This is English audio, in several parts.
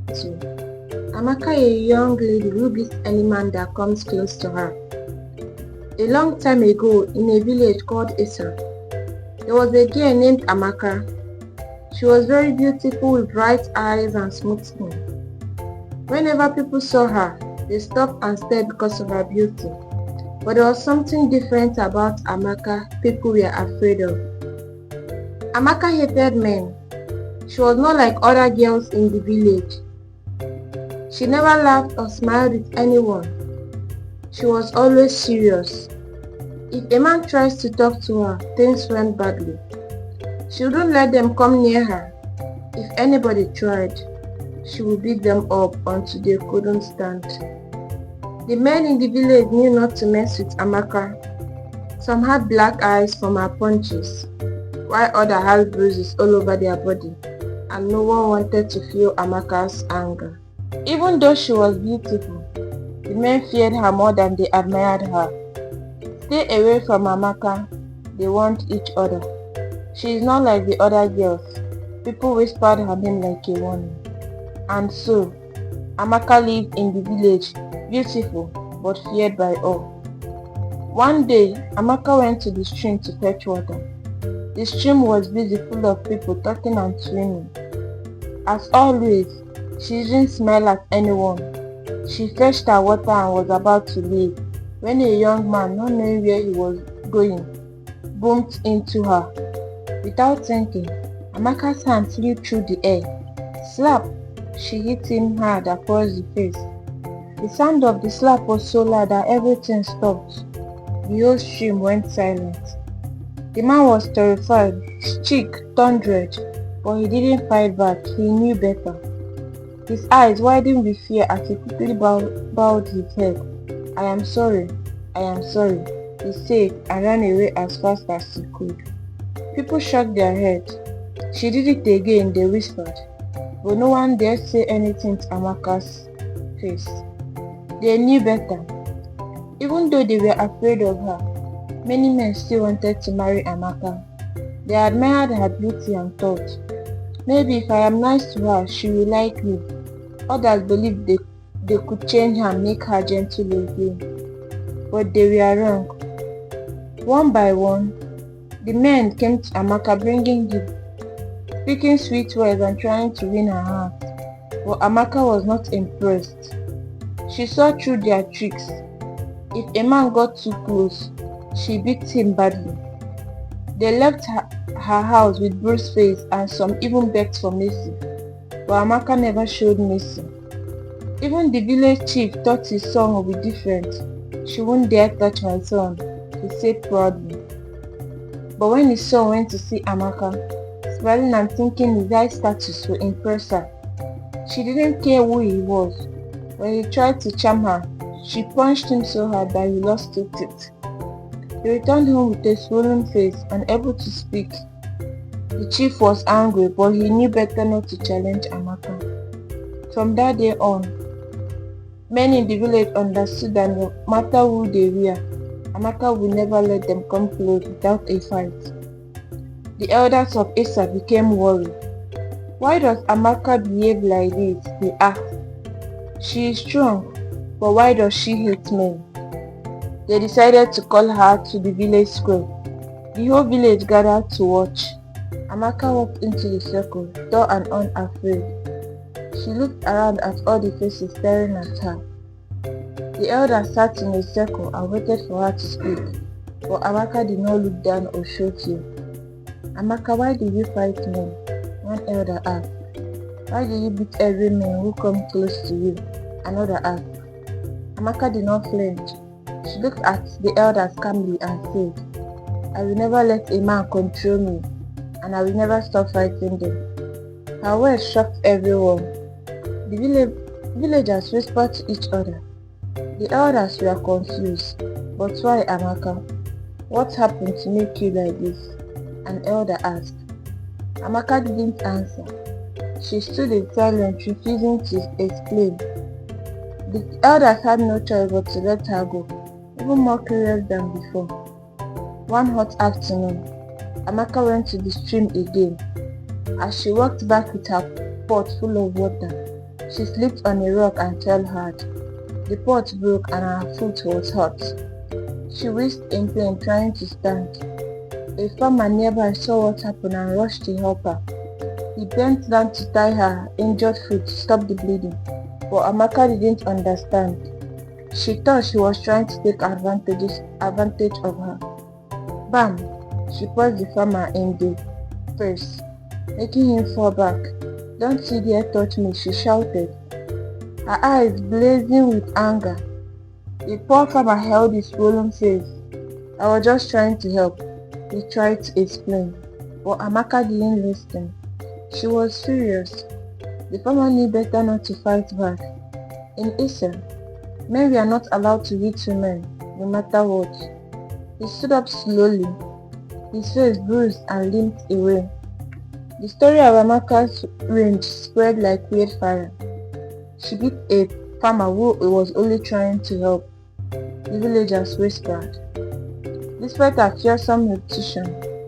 to Amaka, a young lady who beats any man that comes close to her. A long time ago, in a village called Issa, there was a girl named Amaka. She was very beautiful with bright eyes and smooth skin. Whenever people saw her, they stopped and stared because of her beauty. But there was something different about Amaka people were afraid of. Amaka hated men. She was not like other girls in the village. She never laughed or smiled with anyone. She was always serious. If a man tries to talk to her, things went badly. She wouldn't let them come near her. If anybody tried, she would beat them up until they couldn't stand. The men in the village knew not to mess with Amaka. Some had black eyes from her punches, while others had bruises all over their body, and no one wanted to feel Amaka's anger. Even though she was beautiful, the men feared her more than they admired her. Stay away from Amaka, they warned each other. She is not like the other girls. People whispered her name like a warning. And so, Amaka lived in the village, beautiful but feared by all. One day, Amaka went to the stream to fetch water. The stream was busy, full of people talking and swimming. As always, she didn't smile at anyone. She fetched her water and was about to leave when a young man, not knowing where he was going, bumped into her. Without thinking, Amaka's hand flew through the air. Slap! She hit him hard across the face. The sound of the slap was so loud that everything stopped. The whole stream went silent. The man was terrified. His cheek turned red, but he didn't fight back. He knew better. His eyes widened with fear as he quickly bowed his head. I am sorry, he said and ran away as fast as he could. People shook their heads. She did it again, they whispered, but no one dared say anything to Amaka's face. They knew better. Even though they were afraid of her, many men still wanted to marry Amaka. They admired her beauty and thought, maybe if I am nice to her, she will like me. Others believed they could change her and make her gentle again. But they were wrong. One by one, the men came to Amaka bringing gifts, speaking sweet words and trying to win her heart. But Amaka was not impressed. She saw through their tricks. If a man got too close, she beat him badly. They left her house with bruised face and some even begged for mercy. But Amaka never showed mercy. Even the village chief thought his son would be different. She won't dare touch my son, he said proudly. But when his son went to see Amaka, smiling and thinking his high status would impress her, she didn't care who he was. When he tried to charm her, she punched him so hard that he lost 2 teeth. He returned home with a swollen face, unable to speak. The chief was angry, but he knew better not to challenge Amaka. From that day on, men in the village understood that no matter who they were, Amaka would never let them come close without a fight. The elders of Issa became worried. Why does Amaka behave like this? They asked. She is strong, but why does she hate men? They decided to call her to the village square. The whole village gathered to watch. Amaka walked into the circle, tall and unafraid. She looked around at all the faces staring at her. The elders sat in a circle and waited for her to speak, but Amaka did not look down or show fear. Amaka, why do you fight men? One elder asked. Why do you beat every man who comes close to you? Another asked. Amaka did not flinch. She looked at the elders calmly and said, I will never let a man control me, and I will never stop fighting them. Her words shocked everyone. The villagers whispered to each other. The elders were confused. But why, Amaka? What happened to make you like this? An elder asked. Amaka didn't answer. She stood in silence, refusing to explain. The elders had no choice but to let her go, even more curious than before. One hot afternoon, Amaka went to the stream again. As she walked back with her pot full of water, She slipped on a rock and fell hard. The pot broke and her foot was hurt. She writhed in pain trying to stand. A farmer nearby saw what happened and rushed to help her. He bent down to tie her injured foot to stop the bleeding, but Amaka didn't understand. She thought she was trying to take advantage of her. Bam! She punched the farmer in the face, making him fall back. "Don't you dare touch me," she shouted, her eyes blazing with anger. The poor farmer held his swollen face. "I was just trying to help," he tried to explain, but Amaka didn't listen. She was furious. The farmer knew better not to fight back. In Israel, men were not allowed to hit women, no matter what. He stood up slowly, his face bruised and limped away. The story of Amaka's rage spread like wildfire. She beat a farmer who was only trying to help, the villagers whispered. Despite her fearsome reputation,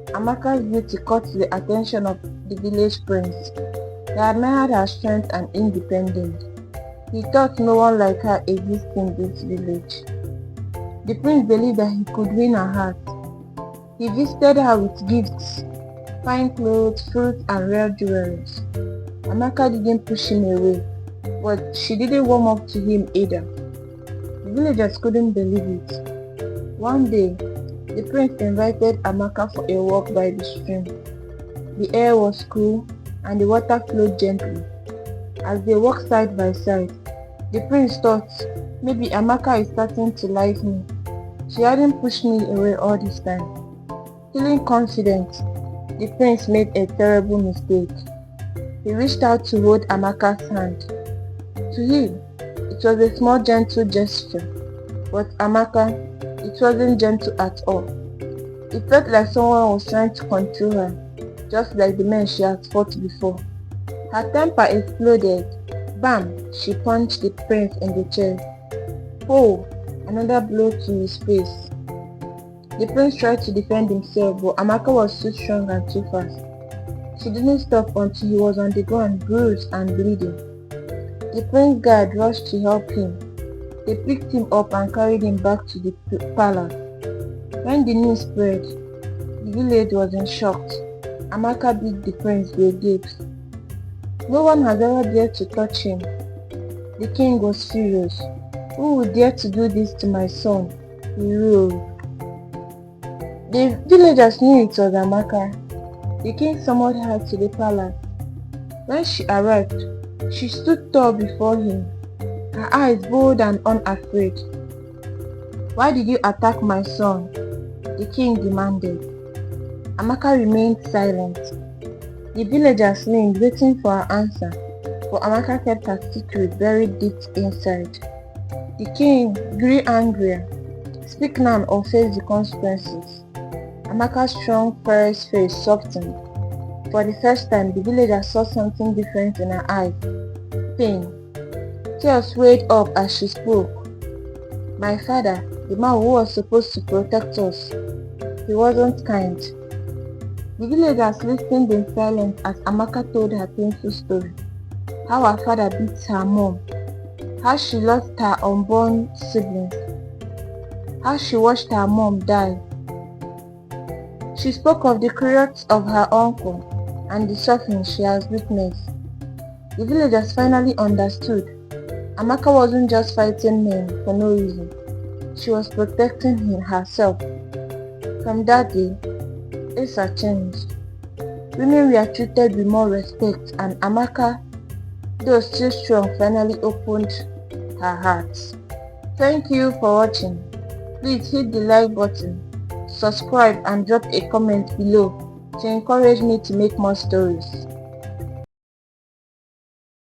Amaka's beauty caught the attention of the village prince. He admired her strength and independence. He thought no one like her existed in this village. The prince believed that he could win her heart. He visited her with gifts, fine clothes, fruits, and rare jewelries. Amaka didn't push him away, but she didn't warm up to him either. The villagers couldn't believe it. One day, the prince invited Amaka for a walk by the stream. The air was cool and the water flowed gently. As they walked side by side, the prince thought, maybe Amaka is starting to like me. She hadn't pushed me away all this time. Feeling confident, the prince made a terrible mistake. He reached out to hold Amaka's hand. To him, it was a small gentle gesture, but Amaka, it wasn't gentle at all. It felt like someone was trying to control her, just like the men she had fought before. Her temper exploded. Bam! She punched the prince in the chest. Oh! Another blow to his face. The prince tried to defend himself, but Amaka was too strong and too fast. She didn't stop until he was on the ground, bruised and bleeding. The prince's guard rushed to help him. They picked him up and carried him back to the palace. When the news spread, the village was in shock. Amaka beat the prince with gifts. No one has ever dared to touch him. The king was furious. Who would dare to do this to my son? He roared. The villagers knew it was Amaka. The king summoned her to the palace. When she arrived, she stood tall before him, her eyes bold and unafraid. "Why did you attack my son?" the king demanded. Amaka remained silent. The villagers leaned, waiting for her answer, but Amaka kept her secret buried deep inside. The king grew angrier. "Speak now or face the consequences." Amaka's strong, fierce face softened. For the first time, the villagers saw something different in her eyes. Pain. Tears welled up as she spoke. "My father, the man who was supposed to protect us, he wasn't kind." The villagers listened in silence as Amaka told her painful story. How her father beat her mom. How she lost her unborn siblings. How she watched her mom die. She spoke of the cruelty of her uncle and the suffering she has witnessed. The villagers finally understood. Amaka wasn't just fighting men for no reason. She was protecting herself. From that day, Asa changed. Women were treated with more respect, and Amaka, though still strong, finally opened her heart. Thank you for watching. Please hit the like button, subscribe and drop a comment below to encourage me to make more stories.